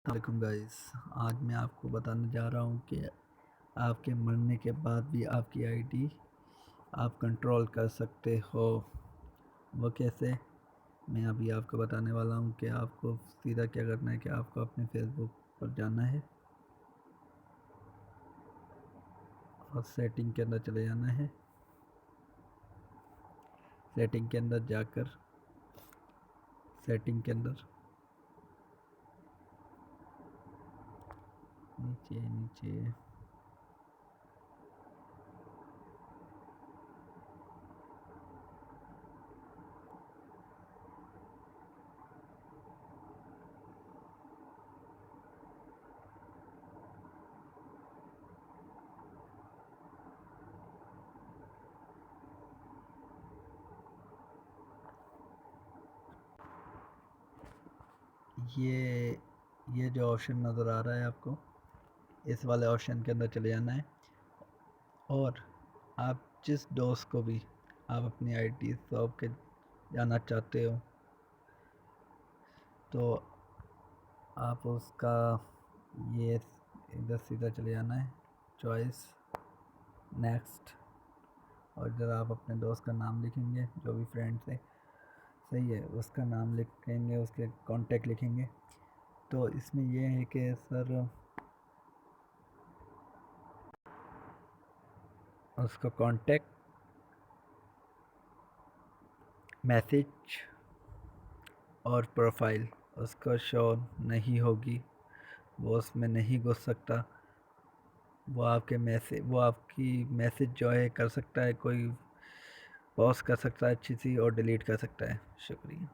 वालेकुम गाइस। आज मैं आपको बताने जा रहा हूँ कि आपके मरने के बाद भी आपकी आईडी आप कंट्रोल कर सकते हो। वो कैसे, मैं अभी आपको बताने वाला हूँ कि आपको सीधा क्या करना है कि आपको अपने फेसबुक पर जाना है और सेटिंग के अंदर चले जाना है। सेटिंग के अंदर जाकर सेटिंग के अंदर नीचे नीचे ये जो ऑप्शन नज़र आ रहा है आपको, इस वाले ऑप्शन के अंदर चले जाना है और आप जिस दोस्त को भी आप अपनी आईडी सौंप के जाना चाहते हो तो आप उसका ये इधर सीधा चले जाना है, चॉइस, नेक्स्ट, और इधर आप अपने दोस्त का नाम लिखेंगे, जो भी फ्रेंड्स है सही है उसका नाम लिखेंगे, उसके कांटेक्ट लिखेंगे। तो इसमें ये है कि सर उसका कांटेक्ट, मैसेज और प्रोफाइल उसको शो नहीं होगी, वो उसमें नहीं घुस सकता। वो आपकी मैसेज जो है कर सकता है, कोई पॉज कर सकता है अच्छी सी और डिलीट कर सकता है। शुक्रिया।